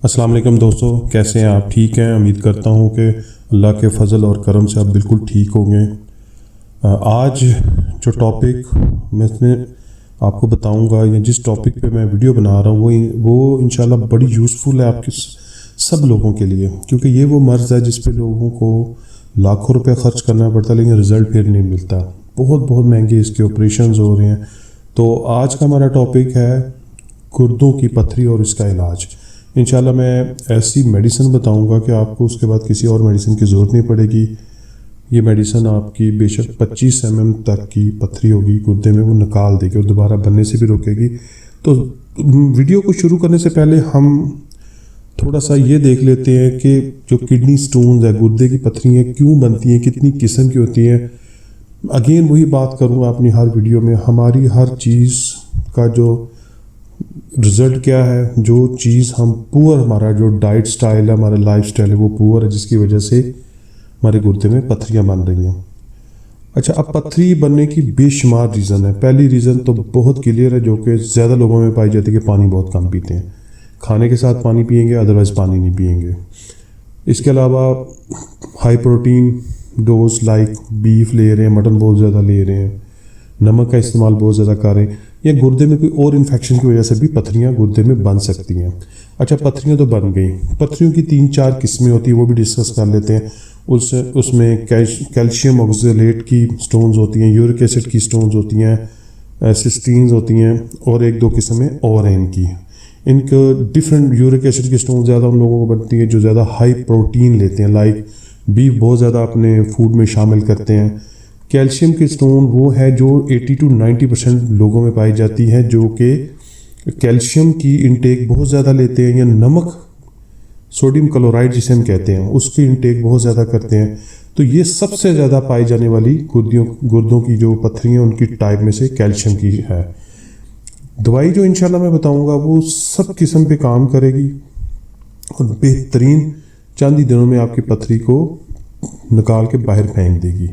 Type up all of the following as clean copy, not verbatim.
अस्सलाम वालेकुम दोस्तों, कैसे हैं आप? ठीक हैं? उम्मीद करता हूँ कि अल्लाह के फ़ज़ल और करम से आप बिल्कुल ठीक होंगे। आज जो टॉपिक मैं इसमें आपको बताऊंगा या जिस टॉपिक पे मैं वीडियो बना रहा हूँ वो इंशाल्लाह बड़ी यूज़फुल है आपके सब लोगों के लिए, क्योंकि ये वो मर्ज़ है जिस पे लोगों को लाखों रुपया ख़र्च करना पड़ता है लेकिन रिज़ल्ट फिर नहीं मिलता। बहुत बहुत महंगे इसके ऑपरेशंस हो रहे हैं। तो आज का हमारा टॉपिक है गुर्दों की पथरी और इसका इलाज। इंशाल्लाह मैं ऐसी मेडिसिन बताऊंगा कि आपको उसके बाद किसी और मेडिसिन की ज़रूरत नहीं पड़ेगी। ये मेडिसिन आपकी बेशक 25 mm तक की पथरी होगी गुर्दे में, वो निकाल देगी और दोबारा बनने से भी रोकेगी। तो वीडियो को शुरू करने से पहले हम थोड़ा सा ये देख लेते हैं कि जो किडनी स्टोन्स है, गुर्दे की पथरियाँ क्यों बनती हैं, कितनी किस्म की होती हैं। अगेन वही बात करूँगा अपनी हर वीडियो में, हमारी हर चीज़ का जो रिज़ल्ट क्या है, जो चीज़ हम पुअर, हमारा जो डाइट स्टाइल है, हमारा लाइफ स्टाइल है वो पुअर है, जिसकी वजह से हमारे गुर्दे में पथरियाँ बन रही हैं। अच्छा, अब पथरी बनने की बेशुमार रीज़न है। पहली रीज़न तो बहुत क्लियर है जो कि ज़्यादा लोगों में पाई जाती है कि पानी बहुत कम पीते हैं। खाने के साथ पानी पिएंगे, अदरवाइज़ पानी नहीं पिएंगे। इसके अलावा high protein dose like beef ले रहे हैं, मटन बहुत ज़्यादा ले रहे हैं, नमक का इस्तेमाल बहुत ज़्यादा कर रहे हैं, या गुर्दे में कोई और इन्फेक्शन की वजह से भी पथरियाँ गुर्दे में बन सकती हैं। अच्छा, पथरियाँ तो बन गई, पथरियों की 3-4 किस्में होती हैं, वो भी डिस्कस कर लेते हैं। उसमें कैल्शियम ऑक्जेलेट की स्टोन्स होती हैं, यूरिक एसिड की स्टोन्स होती हैं, सिस्टीन्स होती हैं, और 1-2 किस्में और हैं इनकी। इनका डिफरेंट यूरिक एसिड की स्टोन ज़्यादा उन लोगों को बनती है जो ज़्यादा हाई प्रोटीन लेते हैं, लाइक बीफ बहुत ज़्यादा अपने फूड में शामिल करते हैं। कैल्शियम की स्टोन वो है जो 80-90% लोगों में पाई जाती है, जो कि कैल्शियम की इंटेक बहुत ज़्यादा लेते हैं, या नमक सोडियम क्लोराइड जिसे हम कहते हैं उसकी इंटेक बहुत ज़्यादा करते हैं। तो ये सबसे ज़्यादा पाई जाने वाली गुर्दों की जो पथरियाँ उनकी टाइप में से कैल्शियम की है। दवाई जो इंशाल्लाह मैं बताऊंगा वो सब किस्म पे काम करेगी और बेहतरीन चंद ही दिनों में आपकी पथरी को निकाल के बाहर फेंक देगी।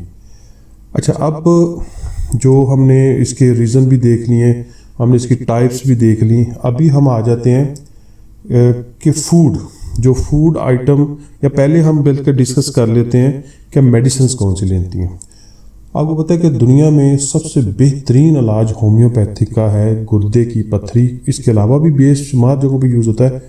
अच्छा, अब जो हमने इसके रीज़न भी देख लिए, हमने इसकी टाइप्स भी देख ली, अभी हम आ जाते हैं कि जो फूड आइटम, या पहले हम बिल्कुल डिस्कस कर लेते हैं कि मेडिसिन कौन सी लेती हैं। आपको पता है कि दुनिया में सबसे बेहतरीन इलाज होम्योपैथिक का है गुर्दे की पथरी। इसके अलावा भी बेशुमार जगहों पे यूज़ होता है।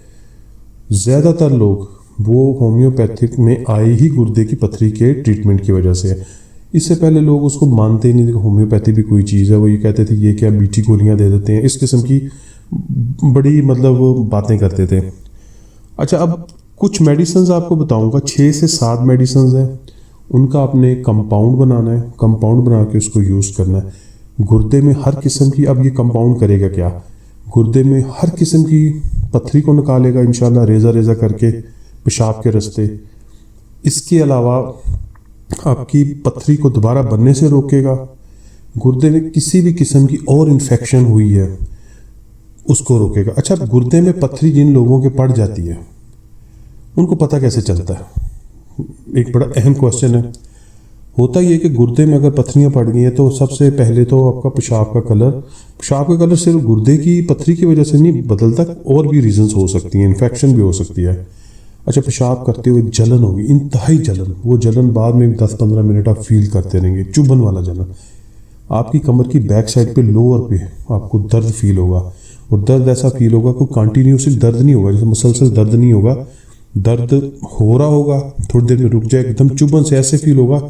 ज़्यादातर लोग वो होम्योपैथिक में आए ही गुर्दे की पथरी के ट्रीटमेंट की वजह से है। इससे पहले लोग उसको मानते ही नहीं थे कि होम्योपैथी भी कोई चीज़ है। वो ये कहते थे ये क्या मीठी गोलियां दे देते हैं, इस किस्म की बड़ी बातें करते थे। अच्छा, अब कुछ मेडिसिन आपको बताऊंगा, 6 से 7 मेडिसिन हैं। उनका आपने कंपाउंड बनाना है, कंपाउंड बना के उसको यूज़ करना है गुर्दे में हर किस्म की। अब ये कंपाउंड करेगा क्या, गुर्दे में हर किस्म की पथरी को निकालेगा इंशाल्लाह, रेज़ा करके पेशाब के रास्ते। इसके अलावा आपकी पथरी को दोबारा बनने से रोकेगा। गुर्दे में किसी भी किस्म की और इन्फेक्शन हुई है उसको रोकेगा। अच्छा, गुर्दे में पथरी जिन लोगों के पड़ जाती है उनको पता कैसे चलता है, एक बड़ा अहम क्वेश्चन है। होता ही है कि गुर्दे में अगर पथरियाँ पड़ गई हैं तो सबसे पहले तो आपका पेशाब का कलर सिर्फ गुर्दे की पथरी की वजह से नहीं बदलता, और भी रीजंस हो सकती हैं, इन्फेक्शन भी हो सकती है। अच्छा, पेशाब करते हुए जलन होगी, इंतहाई जलन, वो जलन बाद में 10-15 मिनट आप फील करते रहेंगे, चुभन वाला जलन। आपकी कमर की बैक साइड पे लोअर पे आपको दर्द फील होगा, और दर्द ऐसा फील होगा कोई कंटिन्यूसली दर्द नहीं होगा, जैसे मुसलसल दर्द नहीं होगा, दर्द हो रहा होगा, थोड़ी देर में रुक जाए, एकदम चुभन से ऐसे फील होगा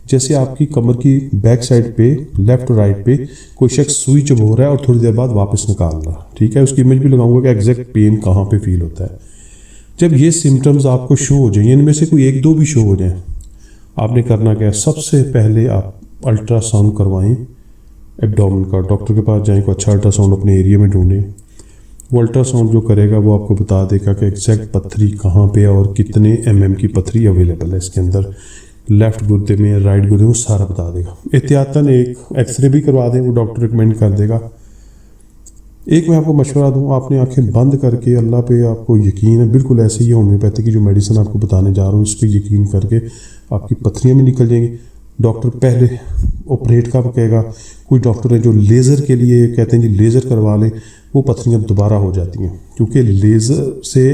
जैसे आपकी कमर की बैक साइड पे लेफ्ट और राइट पे कोई शख्स सुई चुभ हो रहा है और थोड़ी देर बाद वापस निकाल रहा। ठीक है, उसकी इमेज भी लगाऊंगा कि एग्जैक्ट पेन कहाँ पे फील होता है। जब ये सिम्टम्स आपको शो हो जाए, इनमें से कोई 1-2 भी शो हो जाए, आपने करना क्या है, सबसे पहले आप अल्ट्रासाउंड करवाएं एब्डोमेन का। डॉक्टर के पास जाएं, को अच्छा अल्ट्रासाउंड अपने एरिया में ढूंढें। वो अल्ट्रासाउंड जो करेगा वो आपको बता देगा कि एग्जैक्ट पथरी कहाँ पे है और कितने mm की पथरी अवेलेबल है इसके अंदर, लेफ्ट गुर्दे में, राइट गुर्दे में, वो सारा बता देगा। एहतियातन एक एक्सरे भी करवा दें, वो डॉक्टर रिकमेंड कर देगा। एक मैं आपको मशवरा दूँ, आपने आंखें बंद करके, अल्लाह पे आपको यकीन है, बिल्कुल ऐसे ही होम्योपैथी की जो मेडिसिन आपको बताने जा रहा हूँ इस पर यकीन करके आपकी पथरियाँ भी निकल जाएंगी। डॉक्टर पहले ऑपरेट का कहेगा, कोई डॉक्टर है जो लेज़र के लिए कहते हैं जी लेज़र करवा लें, वो पथरियाँ दोबारा हो जाती हैं, क्योंकि लेज़र से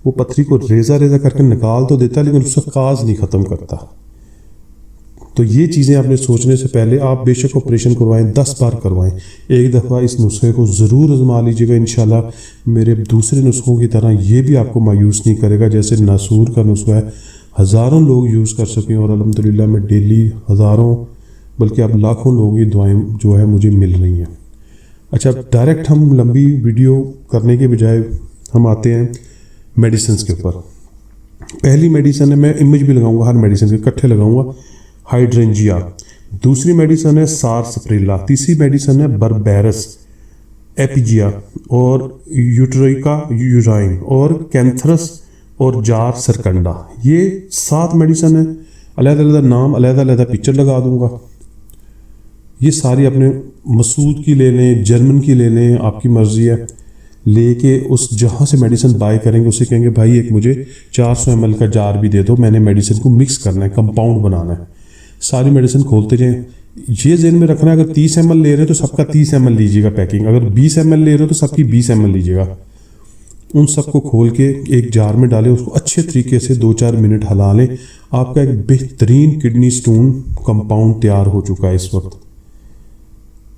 वो पथरी को रेज़ा रेज़ा करके निकाल तो देता है लेकिन उसका काज नहीं ख़त्म करता। तो ये चीज़ें आपने सोचने से पहले आप बेशक ऑपरेशन करवाएं, 10 बार करवाएं, एक दफ़ा इस नुस्खे को ज़रूर आजमा लीजिएगा। इंशाल्लाह मेरे दूसरे नुस्खों की तरह ये भी आपको मायूस नहीं करेगा। जैसे नासूर का नुस्खा है, हज़ारों लोग यूज़ कर सकें और अल्हम्दुलिल्लाह मैं डेली हज़ारों बल्कि अब लाखों लोगों की दुआएं जो है मुझे मिल रही हैं। अच्छा, डायरेक्ट हम लंबी वीडियो करने के बजाय हम आते हैं मेडिसिन के ऊपर। पहली मेडिसिन है, मैं इमेज भी लगाऊंगा हर मेडिसिन के, इकट्ठे लगाऊंगा, हाइड्रेंजिया। दूसरी मेडिसिन है सारसप्रेला। तीसरी मेडिसिन है बर्बेरस एपिजिया और यूट्रिका यूराइन और कैंथरस और जार सरकंडा। ये 7 मेडिसिन है, अलग-अलग नाम, अलग-अलग पिक्चर लगा दूंगा। ये सारी अपने मसूद की ले लें, जर्मन की ले लें, आपकी मर्ज़ी है। लेके उस जहाँ से मेडिसिन बाय करेंगे उससे कहेंगे भाई एक मुझे 400 ml का जार भी दे दो, मैंने मेडिसिन को मिक्स करना है, कंपाउंड बनाना है। सारी मेडिसिन खोलते जाएं। ये ज़हन में रखना है अगर 30 ml ले रहे हो तो सबका 30 ml लीजिएगा पैकिंग, अगर 20 ml ले रहे हो तो सबकी 20 ml लीजिएगा। उन सबको खोल के एक जार में डालें, उसको अच्छे तरीके से 2-4 मिनट हिला लें। आपका एक बेहतरीन किडनी स्टोन कंपाउंड तैयार हो चुका है इस वक्त।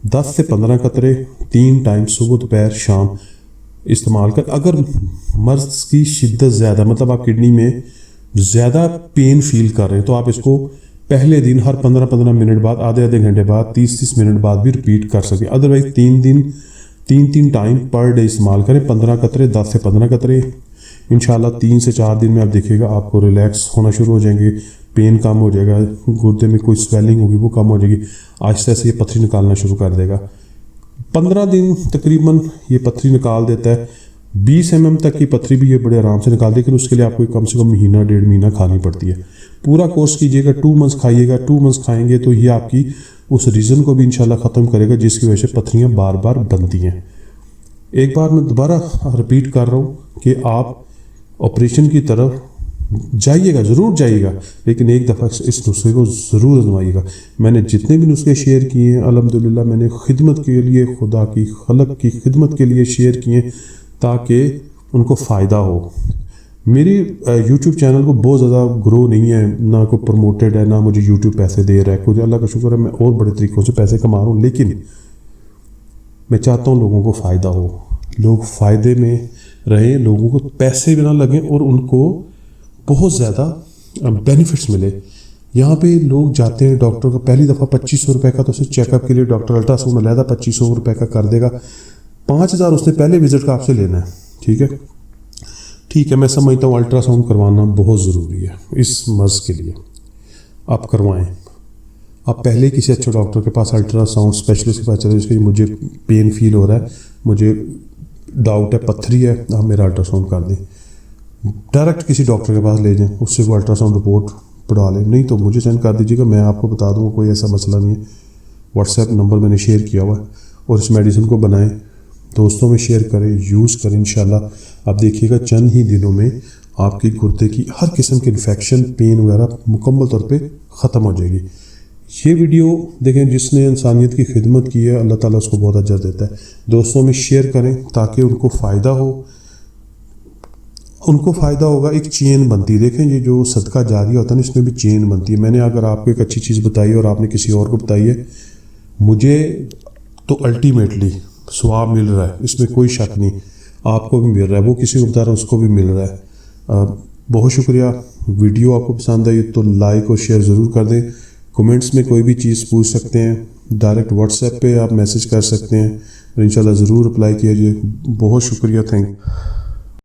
10 से 15 कतरे 3 टाइम सुबह दोपहर शाम इस्तेमाल कर। अगर मर्ज की शिद्दत ज़्यादा, मतलब आप किडनी में ज़्यादा पेन फील कर रहे हैं, तो आप इसको पहले दिन हर 15-15 मिनट बाद, आधे घंटे बाद, 30-30 मिनट बाद भी रिपीट कर सकें। अदरवाइज 3 टाइम पर डे इस्तेमाल करें। 15 कतरे, 10 से 15 कतरे। इंशाल्लाह 3 से 4 दिन में आप देखिएगा आपको रिलैक्स होना शुरू हो जाएंगे, पेन कम हो जाएगा, गुर्दे में कोई स्वेलिंग होगी वो कम हो जाएगी, आहिस्ता से ये पथरी निकालना शुरू कर देगा। 15 दिन तकरीबन ये पथरी निकाल देता है। 20 mm तक की पथरी भी ये बड़े आराम से निकाल देगी, लेकिन उसके लिए आपको कम से कम महीना 1.5 महीना खानी पड़ती है। पूरा कोर्स कीजिएगा, 2 मंथ्स खाइएगा। 2 मंथ्स खाएंगे तो ये आपकी उस रीज़न को भी इंशाल्लाह ख़त्म करेगा जिसकी वजह से पथरियाँ बार बार बनती हैं। एक बार मैं दोबारा रिपीट कर रहा हूँ कि आप ऑपरेशन की तरफ जाइएगा, ज़रूर जाइएगा, लेकिन एक दफ़ा इस नुस्खे को ज़रूर आजमाइएगा। मैंने जितने भी नुस्खे शेयर किए हैं अल्हम्दुलिल्लाह मैंने खिदमत के लिए, खुदा की खलक की खिदमत के लिए शेयर किए ताकि उनको फ़ायदा हो। मेरी यूट्यूब चैनल को बहुत ज़्यादा ग्रो नहीं है, ना कोई प्रमोटेड है, ना मुझे यूट्यूब पैसे दे रहा है। कुछ अल्लाह का शुक्र है मैं और बड़े तरीक़ों से पैसे कमा रहा हूँ, लेकिन मैं चाहता हूँ लोगों को फ़ायदा हो, लोग फ़ायदे में रहें, लोगों को पैसे भी ना लगें और उनको बहुत ज़्यादा बेनिफिट्स मिले। यहाँ पे लोग जाते हैं डॉक्टर को, पहली दफ़ा 2500 रुपये का तो सिर्फ चेकअप के लिए डॉक्टर अल्ट्रासाउंड अलहदा 2500 रुपये का कर देगा। 5000 उसने पहले विजिट का आपसे लेना है। ठीक है, मैं समझता हूँ अल्ट्रासाउंड करवाना बहुत ज़रूरी है इस मर्ज़ के लिए, आप करवाएं। आप पहले किसी अच्छे डॉक्टर के पास, अल्ट्रासाउंड स्पेशलिस्ट के पास चले, जिसके मुझे पेन फील हो रहा है, मुझे डाउट है पथरी है, आप मेरा अल्ट्रासाउंड कर दें। डायरेक्ट किसी डॉक्टर के पास ले जाएं, उससे वो अल्ट्रासाउंड रिपोर्ट पढ़ा लें, नहीं तो मुझे सेंड कर दीजिएगा, मैं आपको बता दूंगा, कोई ऐसा मसला नहीं है। व्हाट्सएप नंबर मैंने शेयर किया हुआ है। और इस मेडिसिन को बनाएं, दोस्तों में शेयर करें, यूज़ करें। इंशाल्लाह आप देखिएगा चंद ही दिनों में आपकी गुर्दे की हर किस्म की इन्फेक्शन, पेन वगैरह मुकम्मल तौर पे ख़त्म हो जाएगी। ये वीडियो देखें, जिसने इंसानियत की खिदमत की है अल्लाह ताला उसको बहुत अजर देता है। दोस्तों में शेयर करें ताकि उनको फ़ायदा हो, उनको फ़ायदा होगा, एक चेन बनती है। देखें ये जो सदका जारिया होता है ना, इसमें भी चेन बनती है। मैंने अगर आपको एक अच्छी चीज़ बताई और आपने किसी और को बताई है, मुझे तो अल्टीमेटली सवाब मिल रहा है, इसमें कोई शक नहीं। आपको भी मिल रहा है, वो किसी को बता रहा है उसको भी मिल रहा है। बहुत शुक्रिया। वीडियो आपको पसंद आई तो लाइक और शेयर ज़रूर कर दें। कमेंट्स में कोई भी चीज़ पूछ सकते हैं, डायरेक्ट व्हाट्सएप पे आप मैसेज कर सकते हैं, इंशाल्लाह ज़रूर रिप्लाई कीजिए। बहुत शुक्रिया, थैंक यू।